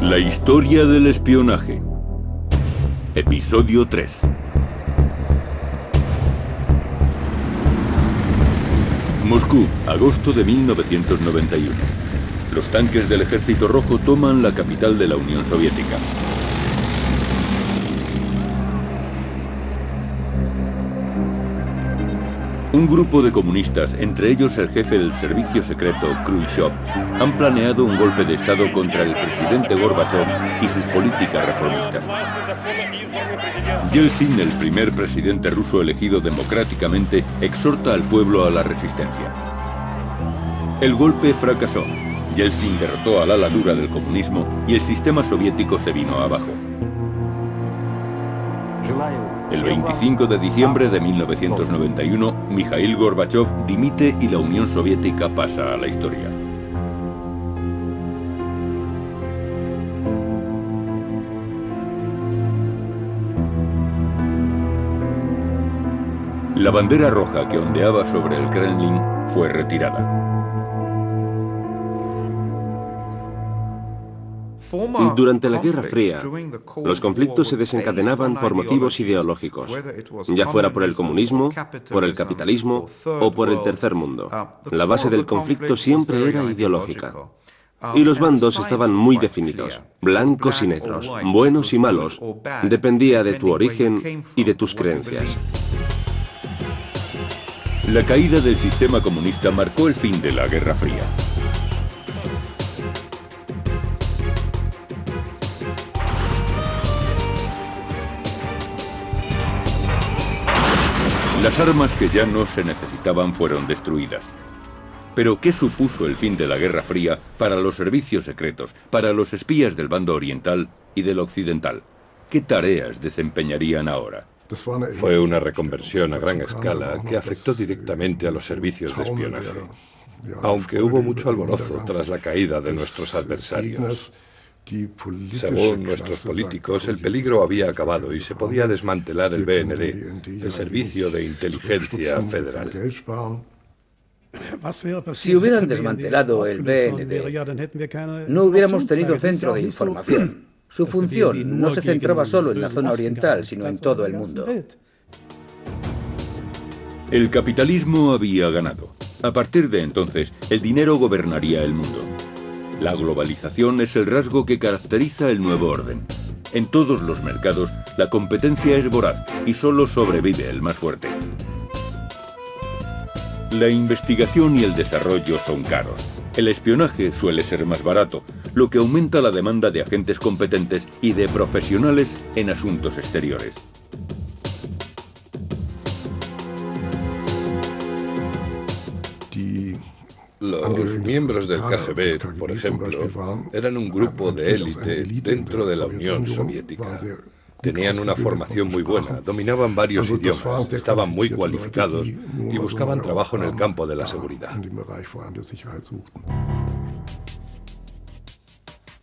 La historia del espionaje. Episodio 3. Moscú, agosto de 1991. Los tanques del Ejército Rojo toman la capital de la Unión Soviética. Un grupo de comunistas, entre ellos el jefe del servicio secreto, Khrushchev, han planeado un golpe de Estado contra el presidente Gorbachev y sus políticas reformistas. Yeltsin, el primer presidente ruso elegido democráticamente, exhorta al pueblo a la resistencia. El golpe fracasó. Yeltsin derrotó al ala dura del comunismo y el sistema soviético se vino abajo. El 25 de diciembre de 1991, Mikhail Gorbachev dimite y la Unión Soviética pasa a la historia. La bandera roja que ondeaba sobre el Kremlin fue retirada. Durante la Guerra Fría, los conflictos se desencadenaban por motivos ideológicos, ya fuera por el comunismo, por el capitalismo o por el tercer mundo. La base del conflicto siempre era ideológica. Y los bandos estaban muy definidos, blancos y negros, buenos y malos, dependía de tu origen y de tus creencias. La caída del sistema comunista marcó el fin de la Guerra Fría. Las armas que ya no se necesitaban fueron destruidas. Pero ¿qué supuso el fin de la Guerra Fría para los servicios secretos, para los espías del bando oriental y del occidental? ¿Qué tareas desempeñarían ahora? Fue una reconversión a gran escala que afectó directamente a los servicios de espionaje, aunque hubo mucho alborozo tras la caída de nuestros adversarios. Según nuestros políticos, el peligro había acabado y se podía desmantelar el BND, el Servicio de Inteligencia Federal. Si hubieran desmantelado el BND, no hubiéramos tenido centro de información. Su función no se centraba solo en la zona oriental, sino en todo el mundo. El capitalismo había ganado. A partir de entonces, el dinero gobernaría el mundo. La globalización es el rasgo que caracteriza el nuevo orden. En todos los mercados, la competencia es voraz y solo sobrevive el más fuerte. La investigación y el desarrollo son caros. El espionaje suele ser más barato, lo que aumenta la demanda de agentes competentes y de profesionales en asuntos exteriores. Los miembros del KGB, por ejemplo, eran un grupo de élite dentro de la Unión Soviética. Tenían una formación muy buena, dominaban varios idiomas, estaban muy cualificados y buscaban trabajo en el campo de la seguridad.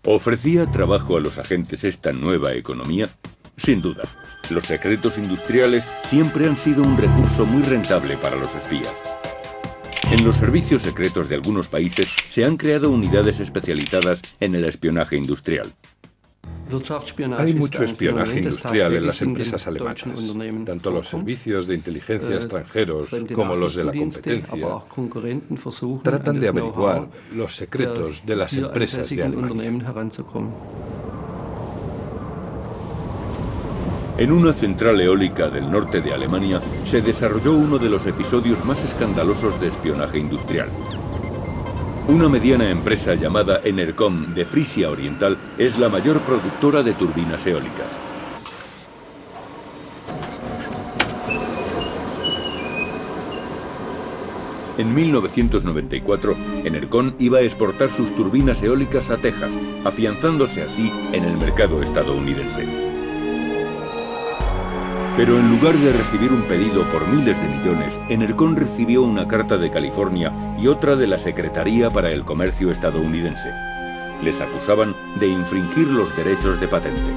¿Ofrecía trabajo a los agentes esta nueva economía? Sin duda. Los secretos industriales siempre han sido un recurso muy rentable para los espías. En los servicios secretos de algunos países se han creado unidades especializadas en el espionaje industrial. Hay mucho espionaje industrial en las empresas alemanas. Tanto los servicios de inteligencia extranjeros como los de la competencia tratan de averiguar los secretos de las empresas de Alemania. En una central eólica del norte de Alemania se desarrolló uno de los episodios más escandalosos de espionaje industrial. Una mediana empresa llamada Enercon de Frisia Oriental es la mayor productora de turbinas eólicas. En 1994, Enercon iba a exportar sus turbinas eólicas a Texas, afianzándose así en el mercado estadounidense. Pero en lugar de recibir un pedido por miles de millones, Enercon recibió una carta de California y otra de la Secretaría para el Comercio estadounidense. Les acusaban de infringir los derechos de patente.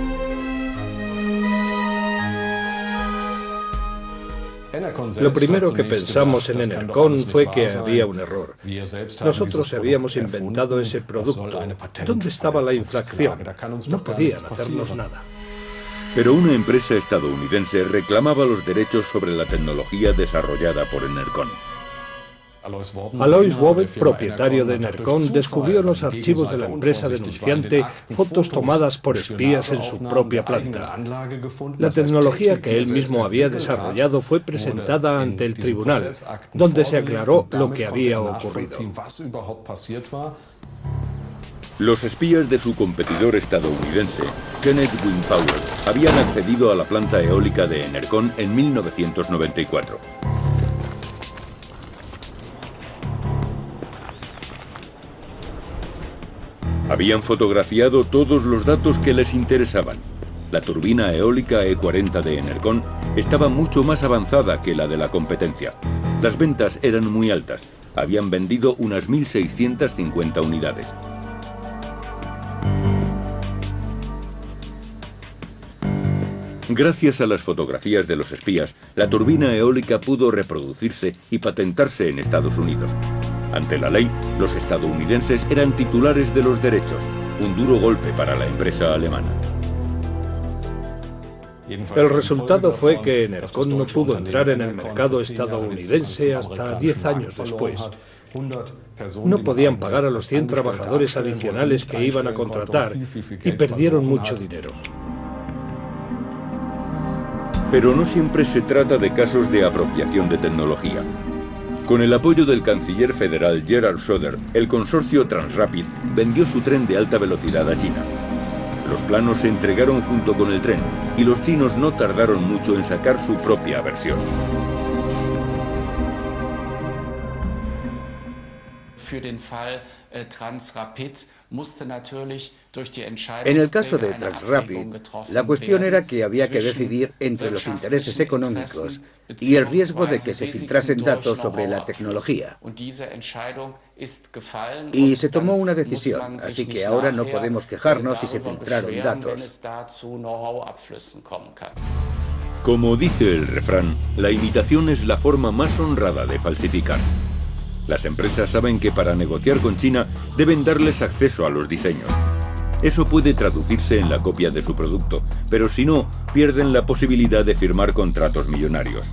Lo primero que pensamos en Enercon fue que había un error. Nosotros habíamos inventado ese producto. ¿Dónde estaba la infracción? No podían hacernos nada. Pero una empresa estadounidense reclamaba los derechos sobre la tecnología desarrollada por Enercon. Alois Wobec, propietario de Enercon, descubrió en los archivos de la empresa denunciante fotos tomadas por espías en su propia planta. La tecnología que él mismo había desarrollado fue presentada ante el tribunal, donde se aclaró lo que había ocurrido. Los espías de su competidor estadounidense, Kenneth Wind Power, habían accedido a la planta eólica de Enercon en 1994. Habían fotografiado todos los datos que les interesaban. La turbina eólica E40 de Enercon estaba mucho más avanzada que la de la competencia. Las ventas eran muy altas. Habían vendido unas 1.650 unidades. Gracias a las fotografías de los espías, la turbina eólica pudo reproducirse y patentarse en Estados Unidos. Ante la ley, los estadounidenses eran titulares de los derechos, un duro golpe para la empresa alemana. El resultado fue que Enercon no pudo entrar en el mercado estadounidense hasta 10 años después. No podían pagar a los 100 trabajadores adicionales que iban a contratar y perdieron mucho dinero. Pero no siempre se trata de casos de apropiación de tecnología. Con el apoyo del canciller federal Gerhard Schröder, el consorcio Transrapid vendió su tren de alta velocidad a China. Los planos se entregaron junto con el tren y los chinos no tardaron mucho en sacar su propia versión. En el caso de Transrapid, la cuestión era que había que decidir entre los intereses económicos y el riesgo de que se filtrasen datos sobre la tecnología. Y se tomó una decisión, así que ahora no podemos quejarnos si se filtraron datos. Como dice el refrán, la imitación es la forma más honrada de falsificar. Las empresas saben que para negociar con China deben darles acceso a los diseños. Eso puede traducirse en la copia de su producto, pero si no, pierden la posibilidad de firmar contratos millonarios.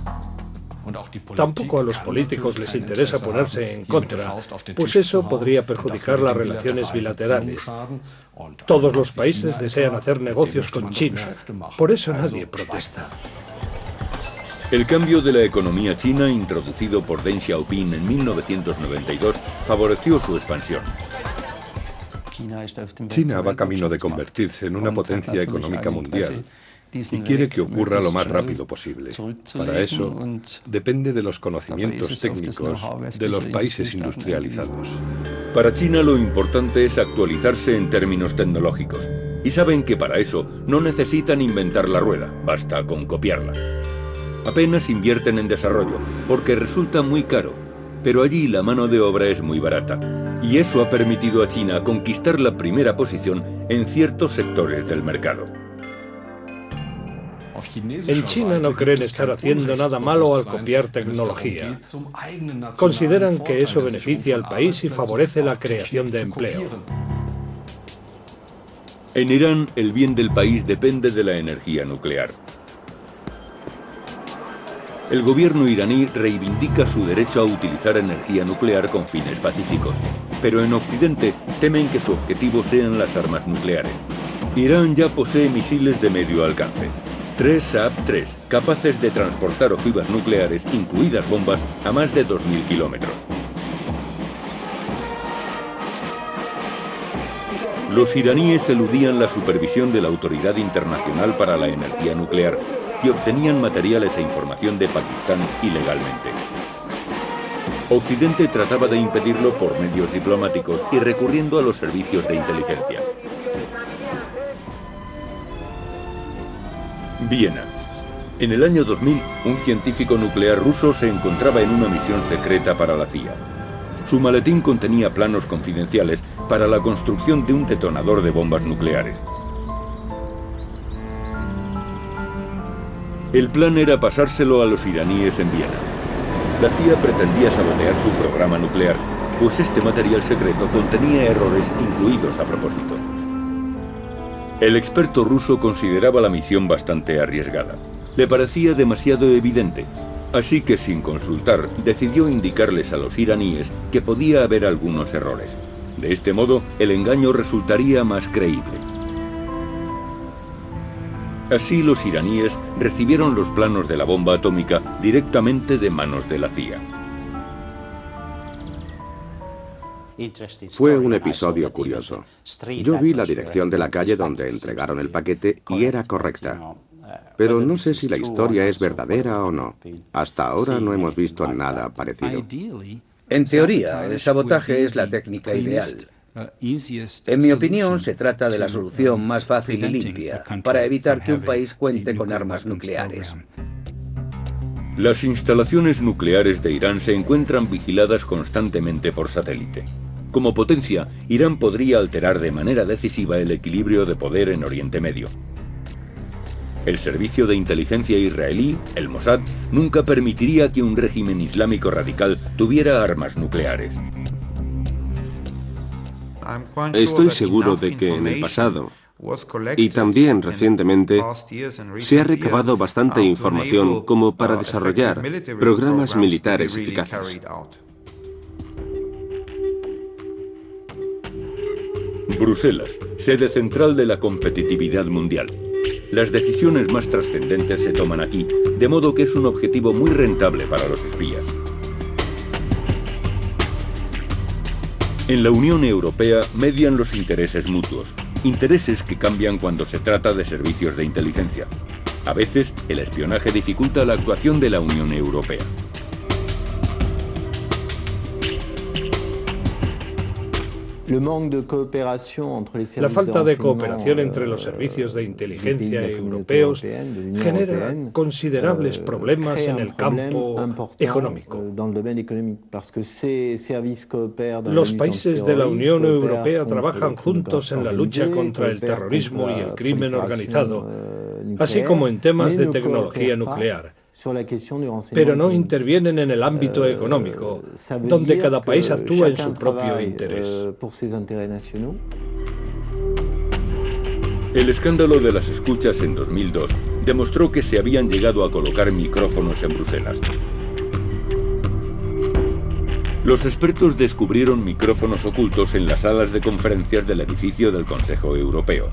Tampoco a los políticos les interesa ponerse en contra, pues eso podría perjudicar las relaciones bilaterales. Todos los países desean hacer negocios con China, por eso nadie protesta. El cambio de la economía china introducido por Deng Xiaoping en 1992 favoreció su expansión. China va camino de convertirse en una potencia económica mundial y quiere que ocurra lo más rápido posible. Para eso, depende de los conocimientos técnicos de los países industrializados. Para China lo importante es actualizarse en términos tecnológicos. Y saben que para eso no necesitan inventar la rueda, basta con copiarla. Apenas invierten en desarrollo, porque resulta muy caro, pero allí la mano de obra es muy barata, y eso ha permitido a China conquistar la primera posición en ciertos sectores del mercado. En China no creen estar haciendo nada malo al copiar tecnología. Consideran que eso beneficia al país y favorece la creación de empleo. En Irán, el bien del país depende de la energía nuclear. El gobierno iraní reivindica su derecho a utilizar energía nuclear con fines pacíficos, pero en Occidente temen que su objetivo sean las armas nucleares. Irán ya posee misiles de medio alcance, 3 Saab-3, capaces de transportar ojivas nucleares, incluidas bombas, a más de 2.000 kilómetros. Los iraníes eludían la supervisión de la Autoridad Internacional para la Energía Nuclear y obtenían materiales e información de Pakistán ilegalmente. Occidente trataba de impedirlo por medios diplomáticos y recurriendo a los servicios de inteligencia. Viena. En el año 2000, un científico nuclear ruso se encontraba en una misión secreta para la CIA. Su maletín contenía planos confidenciales para la construcción de un detonador de bombas nucleares. El plan era pasárselo a los iraníes en Viena. La CIA pretendía sabotear su programa nuclear, pues este material secreto contenía errores incluidos a propósito. El experto ruso consideraba la misión bastante arriesgada. Le parecía demasiado evidente, así que sin consultar decidió indicarles a los iraníes que podía haber algunos errores. De este modo, el engaño resultaría más creíble. Así, los iraníes recibieron los planos de la bomba atómica directamente de manos de la CIA. Fue un episodio curioso. Yo vi la dirección de la calle donde entregaron el paquete y era correcta. Pero no sé si la historia es verdadera o no. Hasta ahora no hemos visto nada parecido. En teoría, el sabotaje es la técnica ideal. En mi opinión, se trata de la solución más fácil y limpia para evitar que un país cuente con armas nucleares. Las instalaciones nucleares de Irán se encuentran vigiladas constantemente por satélite. Como potencia, Irán podría alterar de manera decisiva el equilibrio de poder en Oriente Medio. El servicio de inteligencia israelí, el Mossad, nunca permitiría que un régimen islámico radical tuviera armas nucleares. Estoy seguro de que en el pasado, y también recientemente, se ha recabado bastante información como para desarrollar programas militares eficaces. Bruselas, sede central de la competitividad mundial. Las decisiones más trascendentes se toman aquí, de modo que es un objetivo muy rentable para los espías. En la Unión Europea median los intereses mutuos, intereses que cambian cuando se trata de servicios de inteligencia. A veces, el espionaje dificulta la actuación de la Unión Europea. La falta de cooperación entre los servicios de inteligencia europeos genera considerables problemas en el campo económico. Los países de la Unión Europea trabajan juntos en la lucha contra el terrorismo y el crimen organizado, así como en temas de tecnología nuclear. Pero no intervienen en el ámbito económico, donde cada país actúa en su propio interés. El escándalo de las escuchas en 2002 demostró que se habían llegado a colocar micrófonos en Bruselas. Los expertos descubrieron micrófonos ocultos en las salas de conferencias del edificio del Consejo Europeo.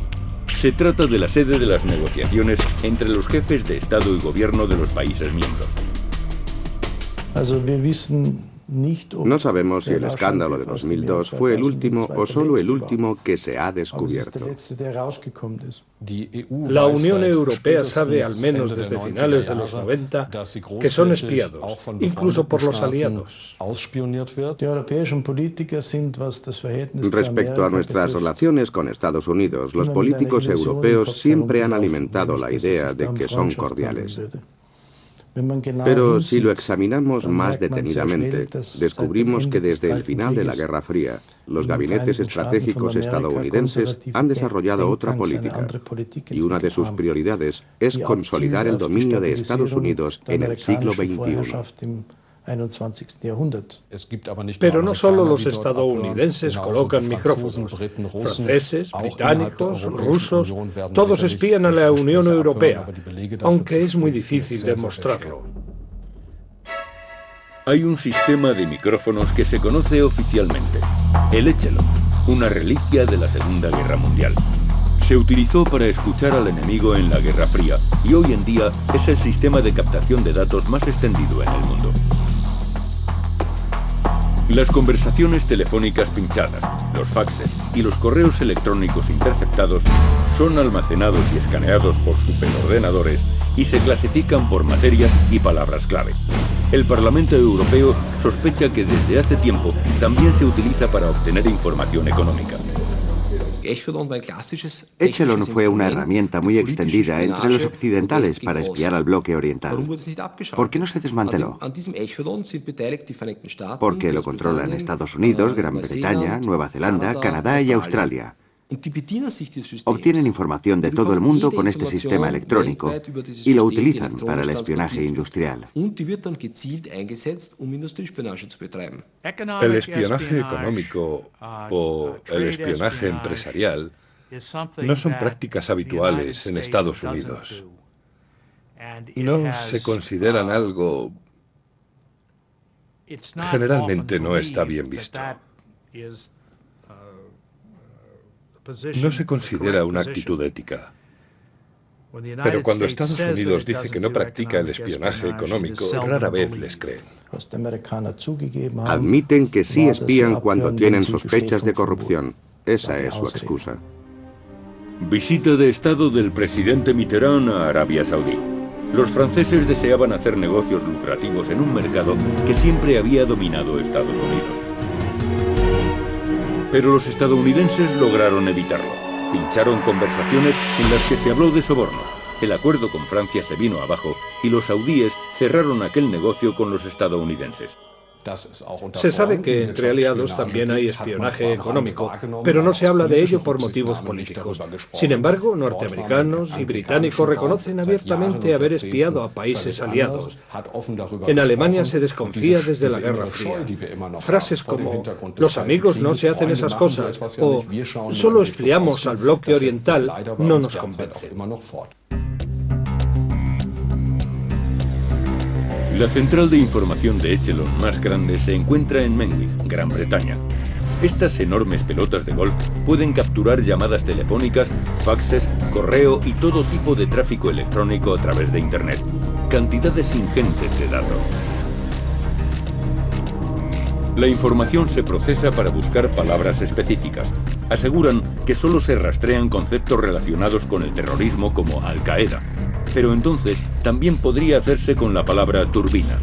Se trata de la sede de las negociaciones entre los jefes de Estado y Gobierno de los países miembros. No sabemos si el escándalo de 2002 fue el último o solo el último que se ha descubierto. La Unión Europea sabe, al menos desde finales de los 90, que son espiados, incluso por los aliados. Respecto a nuestras relaciones con Estados Unidos, los políticos europeos siempre han alimentado la idea de que son cordiales. Pero si lo examinamos más detenidamente, descubrimos que desde el final de la Guerra Fría, los gabinetes estratégicos estadounidenses han desarrollado otra política, y una de sus prioridades es consolidar el dominio de Estados Unidos en el siglo XXI. Pero no solo los estadounidenses colocan micrófonos. Franceses, británicos, rusos, todos espían a la Unión Europea, aunque es muy difícil demostrarlo. Hay un sistema de micrófonos que se conoce oficialmente, el Echelon, una reliquia de la Segunda Guerra Mundial. Se utilizó para escuchar al enemigo en la Guerra Fría y hoy en día es el sistema de captación de datos más extendido en el mundo. Las conversaciones telefónicas pinchadas, los faxes y los correos electrónicos interceptados son almacenados y escaneados por superordenadores y se clasifican por materias y palabras clave. El Parlamento Europeo sospecha que desde hace tiempo también se utiliza para obtener información económica. Echelon fue una herramienta muy extendida entre los occidentales para espiar al bloque oriental. ¿Por qué no se desmanteló? Porque lo controlan Estados Unidos, Gran Bretaña, Nueva Zelanda, Canadá y Australia. Obtienen información de todo el mundo con este sistema electrónico y lo utilizan para el espionaje industrial. El espionaje económico o el espionaje empresarial no son prácticas habituales en Estados Unidos. No se consideran algo... Generalmente no está bien visto. No se considera una actitud ética. Pero cuando Estados Unidos dice que no practica el espionaje económico, rara vez les creen. Admiten que sí espían cuando tienen sospechas de corrupción. Esa es su excusa. Visita de Estado del presidente Mitterrand a Arabia Saudí. Los franceses deseaban hacer negocios lucrativos en un mercado que siempre había dominado Estados Unidos. Pero los estadounidenses lograron evitarlo. Pincharon conversaciones en las que se habló de sobornos. El acuerdo con Francia se vino abajo y los saudíes cerraron aquel negocio con los estadounidenses. Se sabe que entre aliados también hay espionaje económico, pero no se habla de ello por motivos políticos. Sin embargo, norteamericanos y británicos reconocen abiertamente haber espiado a países aliados. En Alemania se desconfía desde la Guerra Fría. Frases como «los amigos no se hacen esas cosas» o «solo espiamos al bloque oriental» no nos convencen. La central de información de Echelon más grande se encuentra en Mengistu, Gran Bretaña. Estas enormes pelotas de golf pueden capturar llamadas telefónicas, faxes, correo y todo tipo de tráfico electrónico a través de Internet. Cantidades ingentes de datos. La información se procesa para buscar palabras específicas. Aseguran que solo se rastrean conceptos relacionados con el terrorismo como Al-Qaeda. Pero entonces también podría hacerse con la palabra turbina.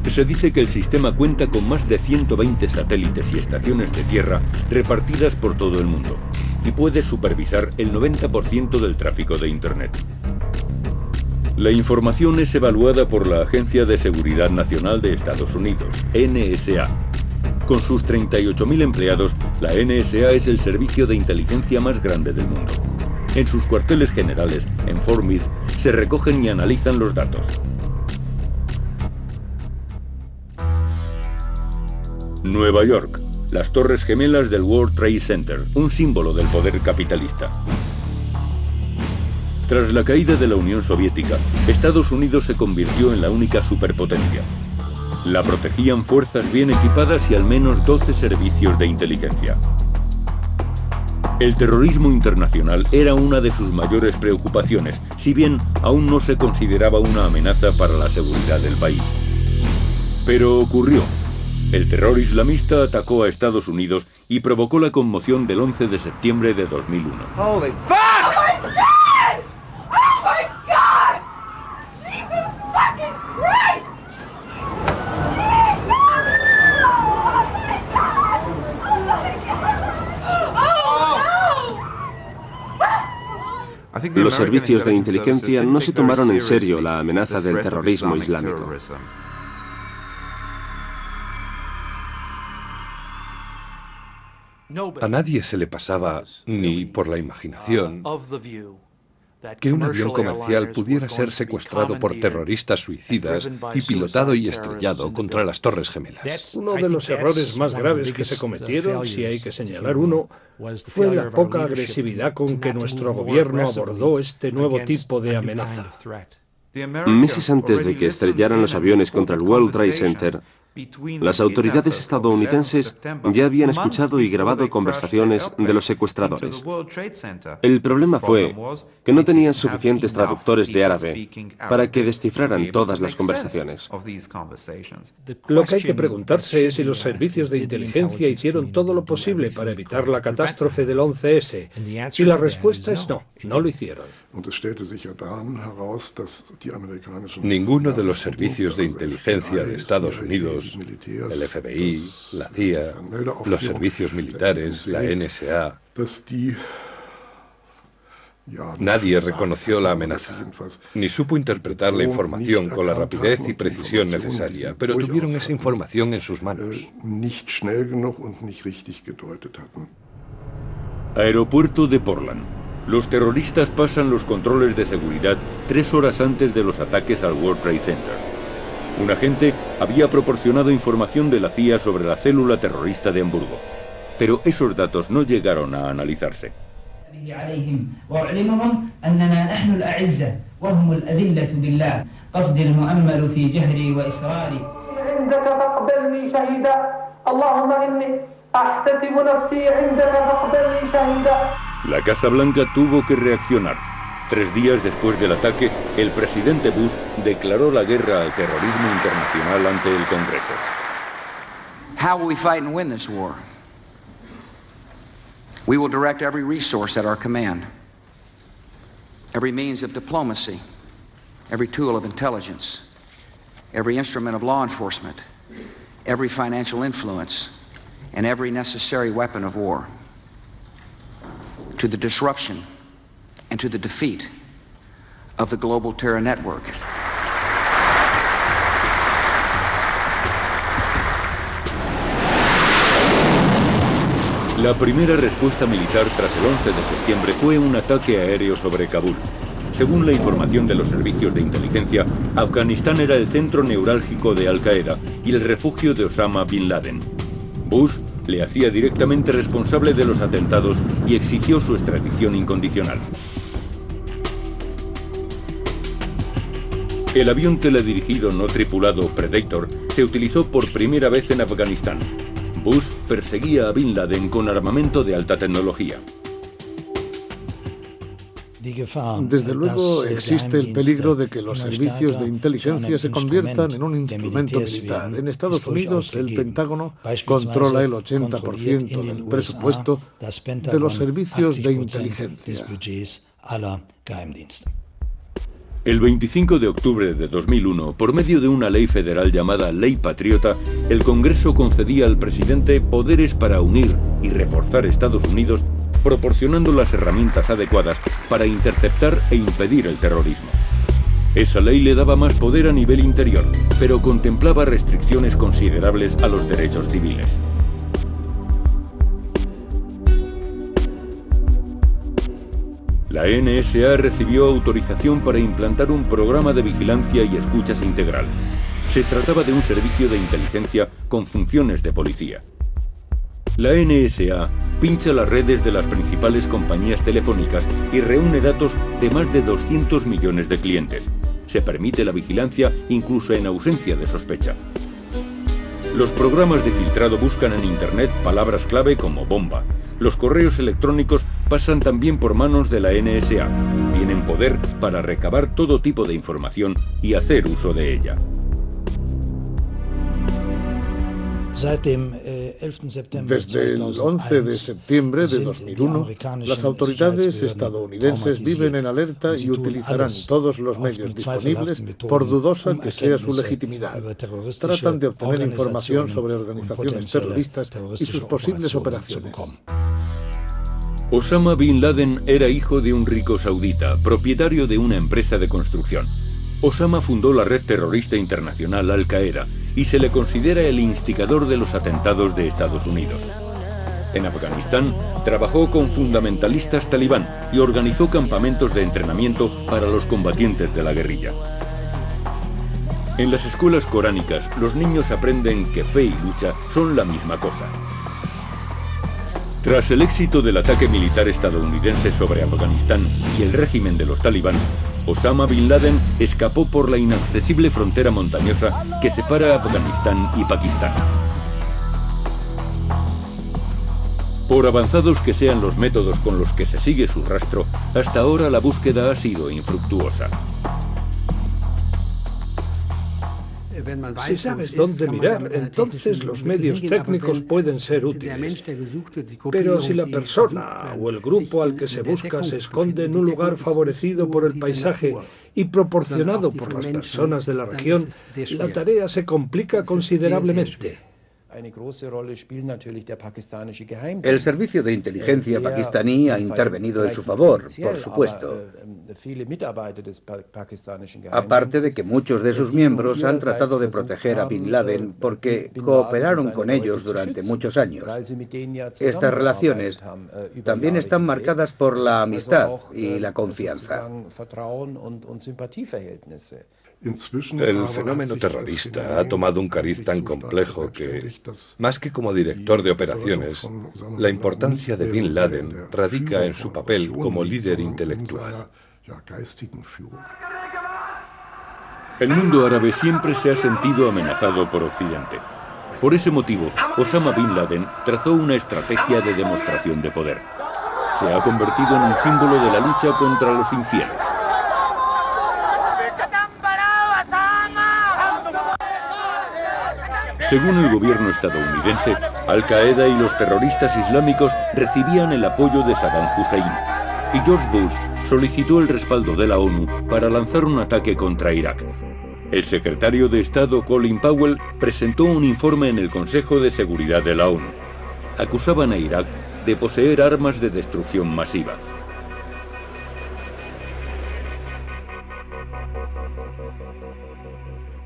Se dice que el sistema cuenta con más de 120 satélites y estaciones de tierra repartidas por todo el mundo y puede supervisar el 90% del tráfico de Internet. La información es evaluada por la Agencia de Seguridad Nacional de Estados Unidos, NSA. Con sus 38.000 empleados, la NSA es el servicio de inteligencia más grande del mundo. En sus cuarteles generales, en Fort Meade, se recogen y analizan los datos. Nueva York, las Torres Gemelas del World Trade Center, un símbolo del poder capitalista. Tras la caída de la Unión Soviética, Estados Unidos se convirtió en la única superpotencia. La protegían fuerzas bien equipadas y al menos 12 servicios de inteligencia. El terrorismo internacional era una de sus mayores preocupaciones, si bien aún no se consideraba una amenaza para la seguridad del país. Pero ocurrió. El terror islamista atacó a Estados Unidos y provocó la conmoción del 11 de septiembre de 2001. Holy fuck! Oh my God! Oh my God! Jesus fucking Christ! Los servicios de inteligencia no se tomaron en serio la amenaza del terrorismo islámico. A nadie se le pasaba, ni por la imaginación, que un avión comercial pudiera ser secuestrado por terroristas suicidas y pilotado y estrellado contra las Torres Gemelas. Uno de los errores más graves que se cometieron, si hay que señalar uno, fue la poca agresividad con que nuestro gobierno abordó este nuevo tipo de amenaza. Meses antes de que estrellaran los aviones contra el World Trade Center, las autoridades estadounidenses ya habían escuchado y grabado conversaciones de los secuestradores. El problema fue que no tenían suficientes traductores de árabe para que descifraran todas las conversaciones. Lo que hay que preguntarse es si los servicios de inteligencia hicieron todo lo posible para evitar la catástrofe del 11S. Y la respuesta es no, no lo hicieron. Ninguno de los servicios de inteligencia de Estados Unidos, el FBI, la CIA, los servicios militares, la NSA, nadie reconoció la amenaza, ni supo interpretar la información con la rapidez y precisión necesaria, pero tuvieron esa información en sus manos. Aeropuerto de Portland. Los terroristas pasan los controles de seguridad 3 horas antes de los ataques al World Trade Center. Un agente había proporcionado información de la CIA sobre la célula terrorista de Hamburgo, pero esos datos no llegaron a analizarse. La Casa Blanca tuvo que reaccionar. 3 días después del ataque, el presidente Bush declaró la guerra al terrorismo internacional ante el Congreso. How will we fight and win this war? We will direct every resource at our command, every means of diplomacy, every tool of intelligence, every instrument of law enforcement, every financial influence, and every necessary weapon of war, to the disruption and to the defeat of the global terror network. La primera respuesta militar tras el 11 de septiembre fue un ataque aéreo sobre Kabul. Según la información de los servicios de inteligencia, Afganistán era el centro neurálgico de Al-Qaeda y el refugio de Osama Bin Laden. Bush le hacía directamente responsable de los atentados y exigió su extradición incondicional. El avión teledirigido no tripulado Predator se utilizó por primera vez en Afganistán. Bush perseguía a Bin Laden con armamento de alta tecnología. Desde luego existe el peligro de que los servicios de inteligencia se conviertan en un instrumento militar. En Estados Unidos, el Pentágono controla el 80% del presupuesto de los servicios de inteligencia. El 25 de octubre de 2001, por medio de una ley federal llamada Ley Patriota, el Congreso concedía al presidente poderes para unir y reforzar Estados Unidos, proporcionando las herramientas adecuadas para interceptar e impedir el terrorismo. Esa ley le daba más poder a nivel interior, pero contemplaba restricciones considerables a los derechos civiles. La NSA recibió autorización para implantar un programa de vigilancia y escuchas integral. Se trataba de un servicio de inteligencia con funciones de policía. La NSA pincha las redes de las principales compañías telefónicas y reúne datos de más de 200 millones de clientes. Se permite la vigilancia incluso en ausencia de sospecha. Los programas de filtrado buscan en Internet palabras clave como bomba. Los correos electrónicos pasan también por manos de la NSA. Tienen poder para recabar todo tipo de información y hacer uso de ella. Desde el 11 de septiembre de 2001, las autoridades estadounidenses viven en alerta y utilizarán todos los medios disponibles, por dudosa que sea su legitimidad. Tratan de obtener información sobre organizaciones terroristas y sus posibles operaciones. Osama Bin Laden era hijo de un rico saudita, propietario de una empresa de construcción. Osama fundó la red terrorista internacional Al-Qaeda y se le considera el instigador de los atentados de Estados Unidos. En Afganistán, trabajó con fundamentalistas talibán y organizó campamentos de entrenamiento para los combatientes de la guerrilla. En las escuelas coránicas, los niños aprenden que fe y lucha son la misma cosa. Tras el éxito del ataque militar estadounidense sobre Afganistán y el régimen de los talibán, Osama Bin Laden escapó por la inaccesible frontera montañosa que separa Afganistán y Pakistán. Por avanzados que sean los métodos con los que se sigue su rastro, hasta ahora la búsqueda ha sido infructuosa. Si sabes dónde mirar, entonces los medios técnicos pueden ser útiles. Pero si la persona o el grupo al que se busca se esconde en un lugar favorecido por el paisaje y proporcionado por las personas de la región, la tarea se complica considerablemente. El servicio de inteligencia pakistaní ha intervenido en su favor, por supuesto. Aparte de que muchos de sus miembros han tratado de proteger a Bin Laden porque cooperaron con ellos durante muchos años. Estas relaciones también están marcadas por la amistad y la confianza. El fenómeno terrorista ha tomado un cariz tan complejo que, más que como director de operaciones, la importancia de Bin Laden radica en su papel como líder intelectual. El mundo árabe siempre se ha sentido amenazado por Occidente. Por ese motivo, Osama Bin Laden trazó una estrategia de demostración de poder. Se ha convertido en un símbolo de la lucha contra los infieles. Según el gobierno estadounidense, Al-Qaeda y los terroristas islámicos recibían el apoyo de Saddam Hussein, y George Bush solicitó el respaldo de la ONU para lanzar un ataque contra Irak. El secretario de Estado Colin Powell presentó un informe en el Consejo de Seguridad de la ONU. Acusaban a Irak de poseer armas de destrucción masiva.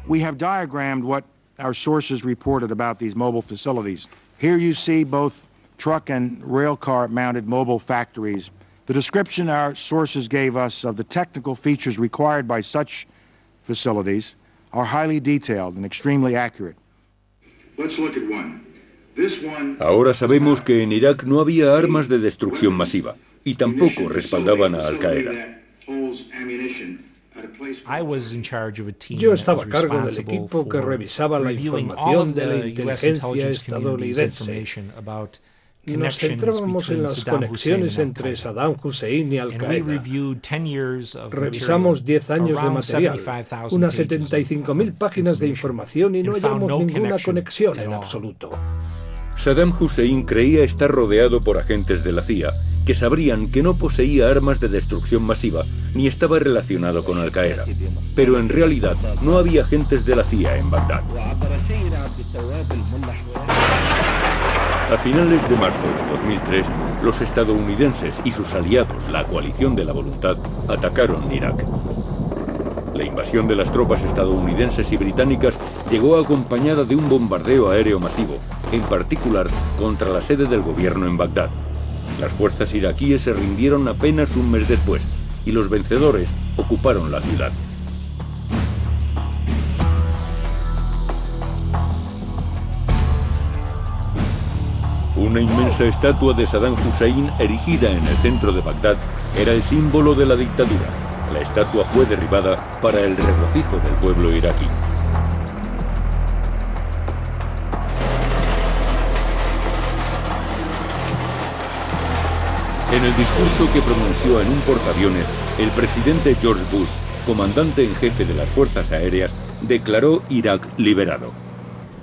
We have diagrammed what our sources reported about these mobile facilities. Here you see both truck and rail car mounted mobile factories. The description our sources gave us of the technical features required by such facilities are highly detailed and extremely accurate. Let's look at one. Ahora sabemos que en Irak no había armas de destrucción masiva y tampoco respaldaban a Al-Qaeda. Yo estaba a cargo del equipo que revisaba la información de la inteligencia estadounidense. Nos centrábamos en las conexiones entre Saddam Hussein y Al-Qaeda. Revisamos 10 años de material, unas 75.000 páginas de información y no hallamos ninguna conexión en absoluto. Saddam Hussein creía estar rodeado por agentes de la CIA, que sabrían que no poseía armas de destrucción masiva ni estaba relacionado con Al-Qaeda. Pero en realidad no había agentes de la CIA en Bagdad. A finales de marzo de 2003, los estadounidenses y sus aliados, la Coalición de la Voluntad, atacaron Irak. La invasión de las tropas estadounidenses y británicas llegó acompañada de un bombardeo aéreo masivo, en particular contra la sede del gobierno en Bagdad. Las fuerzas iraquíes se rindieron apenas un mes después y los vencedores ocuparon la ciudad. Una inmensa estatua de Saddam Hussein erigida en el centro de Bagdad era el símbolo de la dictadura. La estatua fue derribada para el regocijo del pueblo iraquí. En el discurso que pronunció en un portaaviones, el presidente George Bush, comandante en jefe de las fuerzas aéreas, declaró Irak liberado.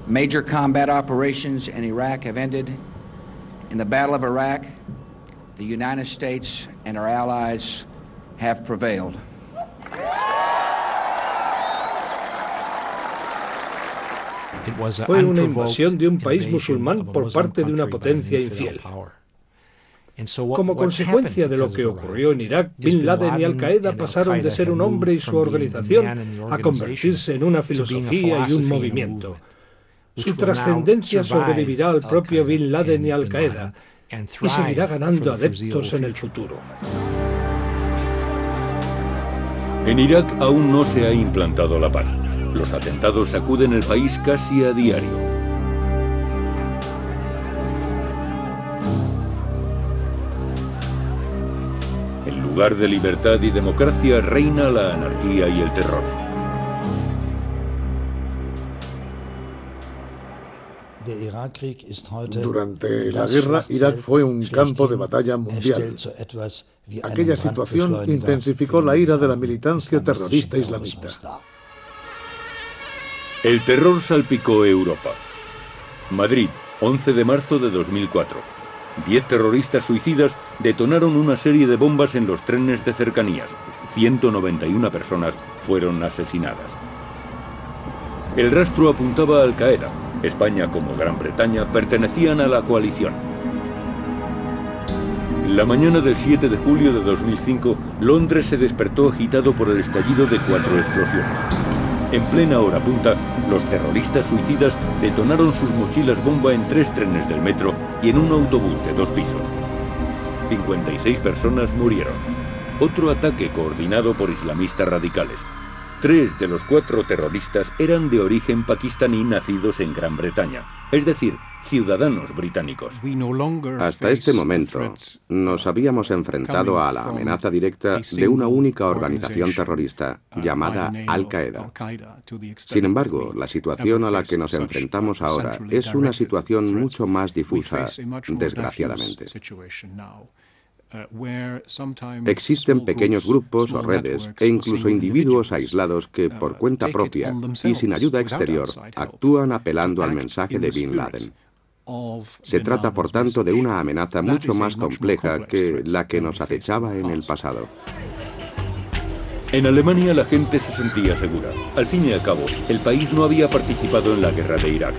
Major combat operations in Iraq have ended. In the Battle of Iraq, the United States and our allies have prevailed. Fue una invasión de un país musulmán por parte de una potencia infiel. Como consecuencia de lo que ocurrió en Irak, Bin Laden y Al-Qaeda pasaron de ser un hombre y su organización a convertirse en una filosofía y un movimiento. Su trascendencia sobrevivirá al propio Bin Laden y Al-Qaeda y seguirá ganando adeptos en el futuro. En Irak aún no se ha implantado la paz. Los atentados sacuden el país casi a diario. En lugar de libertad y democracia reina la anarquía y el terror. Durante la guerra, Irak fue un campo de batalla mundial. Aquella situación intensificó la ira de la militancia terrorista islamista. El terror salpicó Europa. Madrid, 11 de marzo de 2004. 10 terroristas suicidas detonaron una serie de bombas en los trenes de cercanías. 191 personas fueron asesinadas. El rastro apuntaba a Al-Qaeda, España como Gran Bretaña pertenecían a la coalición. La mañana del 7 de julio de 2005, Londres se despertó agitado por el estallido de 4 explosiones. En plena hora punta, los terroristas suicidas detonaron sus mochilas bomba en 3 trenes del metro y en un autobús de 2 pisos. 56 personas murieron. Otro ataque coordinado por islamistas radicales. 3 de los 4 terroristas eran de origen pakistaní nacidos en Gran Bretaña, es decir, ciudadanos británicos. Hasta este momento, nos habíamos enfrentado a la amenaza directa de una única organización terrorista, llamada Al-Qaeda. Sin embargo, la situación a la que nos enfrentamos ahora es una situación mucho más difusa, desgraciadamente. Existen pequeños grupos o redes e incluso individuos aislados que, por cuenta propia y sin ayuda exterior, actúan apelando al mensaje de Bin Laden. Se trata, por tanto, de una amenaza mucho más compleja que la que nos acechaba en el pasado. En Alemania la gente se sentía segura. Al fin y al cabo, el país no había participado en la guerra de Irak.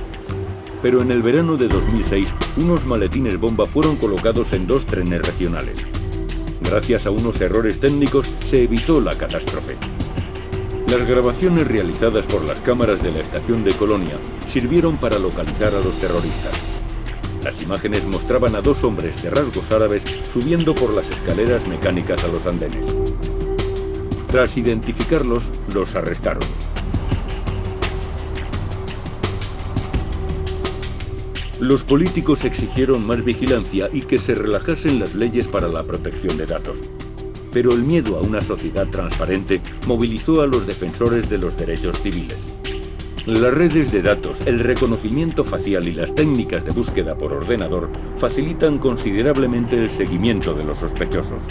Pero en el verano de 2006, unos maletines bomba fueron colocados en 2 trenes regionales. Gracias a unos errores técnicos, se evitó la catástrofe. Las grabaciones realizadas por las cámaras de la estación de Colonia sirvieron para localizar a los terroristas. Las imágenes mostraban a 2 hombres de rasgos árabes subiendo por las escaleras mecánicas a los andenes. Tras identificarlos, los arrestaron. Los políticos exigieron más vigilancia y que se relajasen las leyes para la protección de datos. Pero el miedo a una sociedad transparente movilizó a los defensores de los derechos civiles. Las redes de datos, el reconocimiento facial y las técnicas de búsqueda por ordenador facilitan considerablemente el seguimiento de los sospechosos.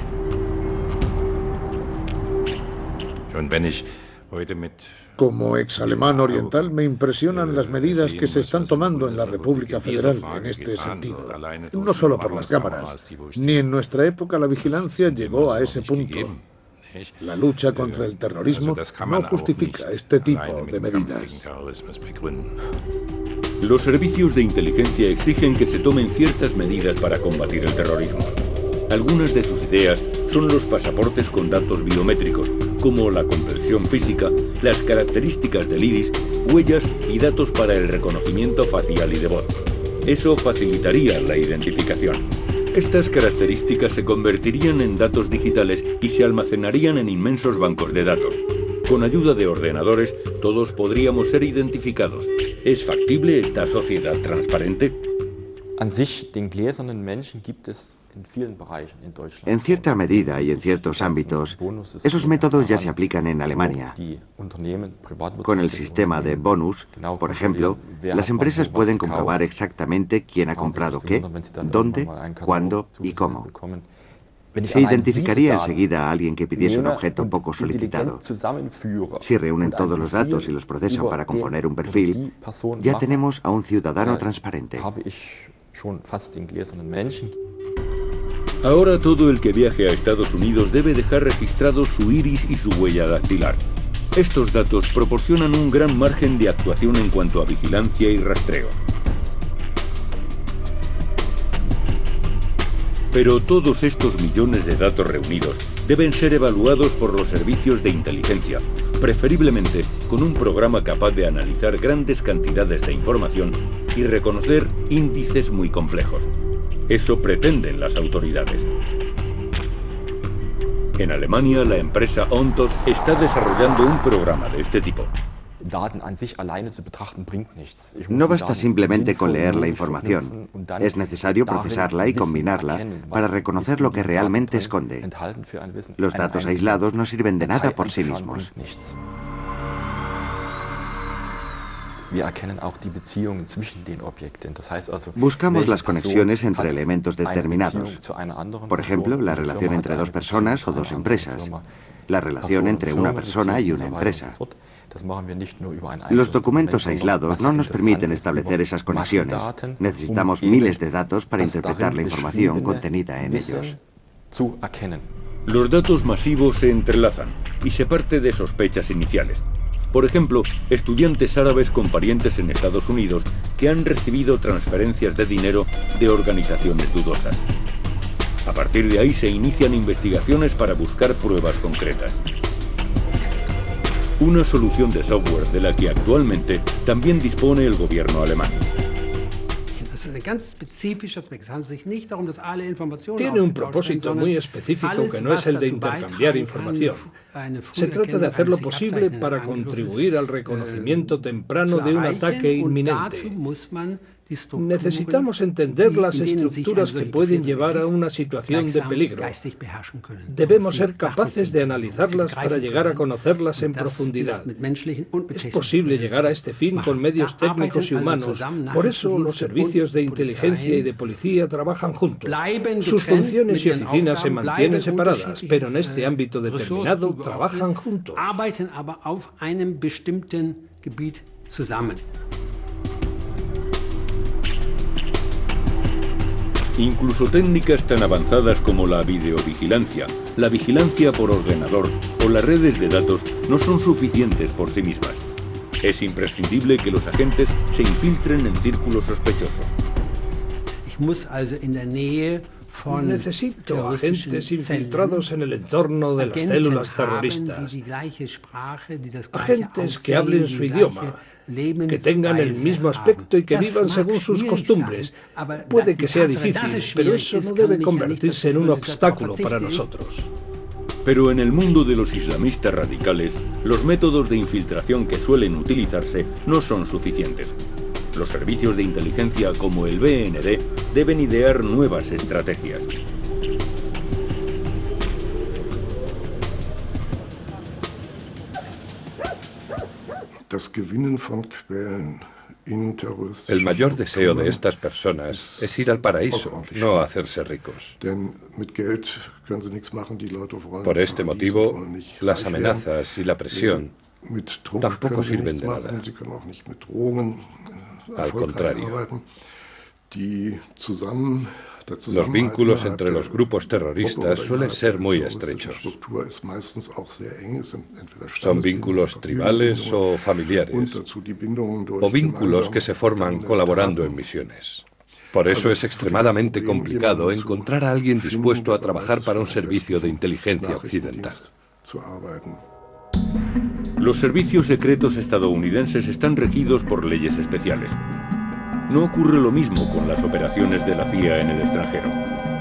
Como ex-alemán oriental, me impresionan las medidas que se están tomando en la República Federal en este sentido. No solo por las cámaras. Ni en nuestra época la vigilancia llegó a ese punto. La lucha contra el terrorismo no justifica este tipo de medidas. Los servicios de inteligencia exigen que se tomen ciertas medidas para combatir el terrorismo. Algunas de sus ideas son los pasaportes con datos biométricos, como la complexión física, las características del iris, huellas y datos para el reconocimiento facial y de voz. Eso facilitaría la identificación. Estas características se convertirían en datos digitales y se almacenarían en inmensos bancos de datos. Con ayuda de ordenadores, todos podríamos ser identificados. ¿Es factible esta sociedad transparente? En cierta medida y en ciertos ámbitos, esos métodos ya se aplican en Alemania. Con el sistema de bonus, por ejemplo, las empresas pueden comprobar exactamente quién ha comprado qué, dónde, cuándo y cómo. Se identificaría enseguida a alguien que pidiese un objeto poco solicitado. Si reúnen todos los datos y los procesan para componer un perfil, ya tenemos a un ciudadano transparente. Ahora todo el que viaje a Estados Unidos debe dejar registrados su iris y su huella dactilar. Estos datos proporcionan un gran margen de actuación en cuanto a vigilancia y rastreo. Pero todos estos millones de datos reunidos deben ser evaluados por los servicios de inteligencia, preferiblemente con un programa capaz de analizar grandes cantidades de información y reconocer índices muy complejos. Eso pretenden las autoridades. En Alemania, la empresa Ontos está desarrollando un programa de este tipo. No basta simplemente con leer la información. Es necesario procesarla y combinarla para reconocer lo que realmente esconde. Los datos aislados no sirven de nada por sí mismos. Buscamos las conexiones entre elementos determinados. Por ejemplo, la relación entre 2 personas o 2 empresas. La relación entre una persona y una empresa. Los documentos aislados no nos permiten establecer esas conexiones. Necesitamos miles de datos para interpretar la información contenida en ellos. Los datos masivos se entrelazan y se parte de sospechas iniciales. Por ejemplo, estudiantes árabes con parientes en Estados Unidos que han recibido transferencias de dinero de organizaciones dudosas. A partir de ahí se inician investigaciones para buscar pruebas concretas. Una solución de software de la que actualmente también dispone el gobierno alemán. Tiene un propósito muy específico que no es el de intercambiar información. Se trata de hacer lo posible para contribuir al reconocimiento temprano de un ataque inminente. Necesitamos entender las estructuras que pueden llevar a una situación de peligro. Debemos ser capaces de analizarlas para llegar a conocerlas en profundidad. Es posible llegar a este fin con medios técnicos y humanos. Por eso los servicios de inteligencia y de policía trabajan juntos. Sus funciones y oficinas se mantienen separadas, pero en este ámbito determinado trabajan juntos. Incluso técnicas tan avanzadas como la videovigilancia, la vigilancia por ordenador o las redes de datos no son suficientes por sí mismas. Es imprescindible que los agentes se infiltren en círculos sospechosos. Necesito agentes infiltrados en el entorno de las células terroristas. Agentes que hablen su idioma, que tengan el mismo aspecto y que vivan según sus costumbres. Puede que sea difícil, pero eso no debe convertirse en un obstáculo para nosotros. Pero en el mundo de los islamistas radicales, los métodos de infiltración que suelen utilizarse no son suficientes. Los servicios de inteligencia como el BND deben idear nuevas estrategias. El mayor deseo de estas personas es ir al paraíso, no hacerse ricos. Por este motivo, las amenazas y la presión tampoco sirven de nada. Al contrario, los vínculos entre los grupos terroristas suelen ser muy estrechos. Son vínculos tribales o familiares, o vínculos que se forman colaborando en misiones. Por eso es extremadamente complicado encontrar a alguien dispuesto a trabajar para un servicio de inteligencia occidental. Los servicios secretos estadounidenses están regidos por leyes especiales. No ocurre lo mismo con las operaciones de la CIA en el extranjero.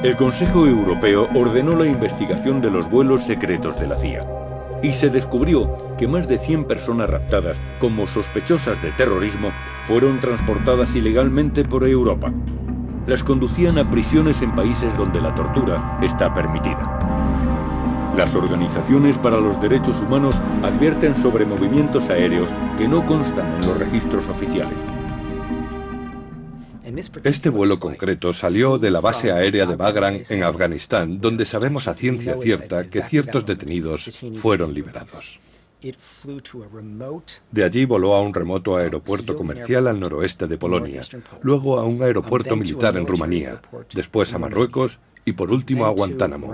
El Consejo Europeo ordenó la investigación de los vuelos secretos de la CIA y se descubrió que más de 100 personas raptadas como sospechosas de terrorismo fueron transportadas ilegalmente por Europa. Las conducían a prisiones en países donde la tortura está permitida. Las organizaciones para los derechos humanos advierten sobre movimientos aéreos que no constan en los registros oficiales. Este vuelo concreto salió de la base aérea de Bagram en Afganistán, donde sabemos a ciencia cierta que ciertos detenidos fueron liberados. De allí voló a un remoto aeropuerto comercial al noroeste de Polonia, luego a un aeropuerto militar en Rumanía, después a Marruecos y por último a Guantánamo.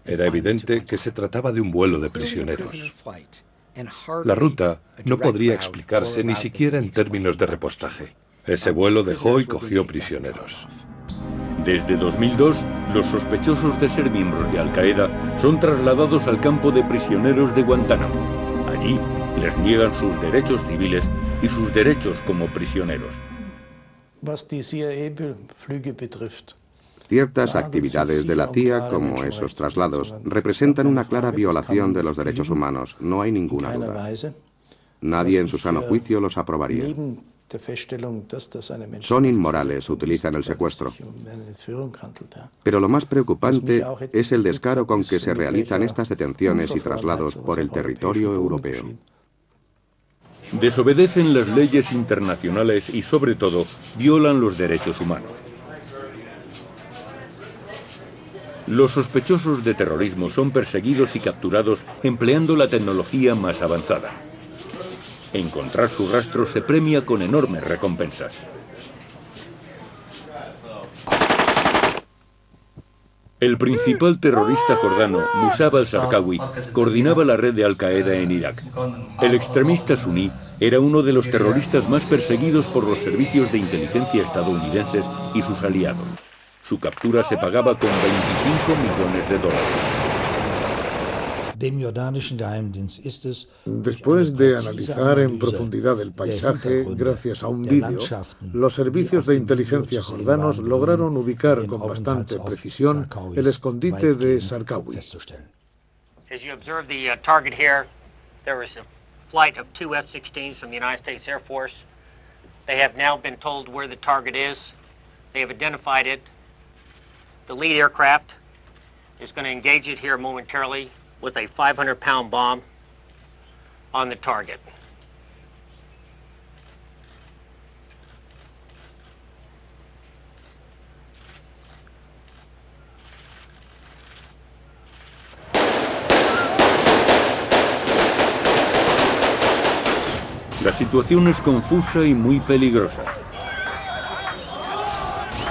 Era evidente que se trataba de un vuelo de prisioneros. La ruta no podría explicarse ni siquiera en términos de repostaje. Ese vuelo dejó y cogió prisioneros. Desde 2002, los sospechosos de ser miembros de Al-Qaeda son trasladados al campo de prisioneros de Guantánamo. Allí les niegan sus derechos civiles y sus derechos como prisioneros. Ciertas actividades de la CIA, como esos traslados, representan una clara violación de los derechos humanos, no hay ninguna duda. Nadie en su sano juicio los aprobaría. Son inmorales, utilizan el secuestro. Pero lo más preocupante es el descaro con que se realizan estas detenciones y traslados por el territorio europeo. Desobedecen las leyes internacionales y, sobre todo, violan los derechos humanos. Los sospechosos de terrorismo son perseguidos y capturados empleando la tecnología más avanzada. Encontrar su rastro se premia con enormes recompensas. El principal terrorista jordano, Musab al-Zarqawi, coordinaba la red de Al-Qaeda en Irak. El extremista suní era uno de los terroristas más perseguidos por los servicios de inteligencia estadounidenses y sus aliados. Su captura se pagaba con 25 millones de dólares. Después de analizar en profundidad el paisaje, gracias a un vídeo, los servicios de inteligencia jordanos lograron ubicar con bastante precisión el escondite de Zarqawi. As you observe the target here, there was a flight of 2 F-16s from the United States Air Force. They have now been told where the target is. They have identified it. The lead aircraft is going to engage it here momentarily with a 500-pound bomb on the target. La situación es confusa y muy peligrosa.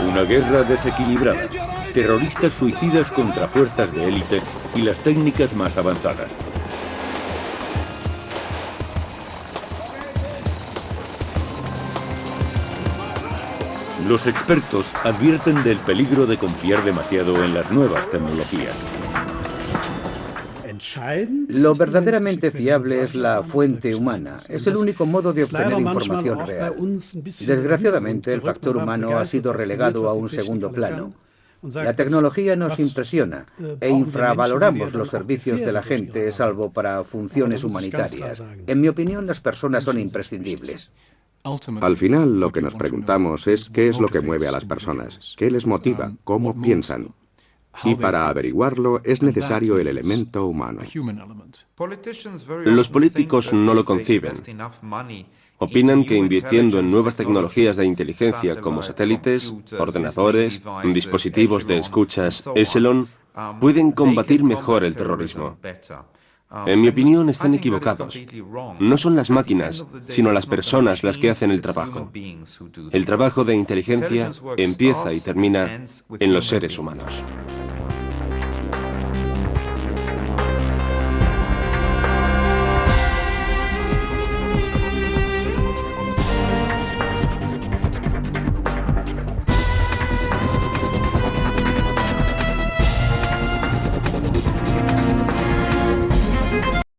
Una guerra desequilibrada, terroristas suicidas contra fuerzas de élite y las técnicas más avanzadas. Los expertos advierten del peligro de confiar demasiado en las nuevas tecnologías. Lo verdaderamente fiable es la fuente humana. Es el único modo de obtener información real. Desgraciadamente, el factor humano ha sido relegado a un segundo plano. La tecnología nos impresiona e infravaloramos los servicios de la gente, salvo para funciones humanitarias. En mi opinión, las personas son imprescindibles. Al final, lo que nos preguntamos es qué es lo que mueve a las personas, qué les motiva, cómo piensan. Y para averiguarlo es necesario el elemento humano. Los políticos no lo conciben. Opinan que invirtiendo en nuevas tecnologías de inteligencia como satélites, ordenadores, dispositivos de escuchas Echelon, pueden combatir mejor el terrorismo. En mi opinión, están equivocados. No son las máquinas, sino las personas las que hacen el trabajo. El trabajo de inteligencia empieza y termina en los seres humanos.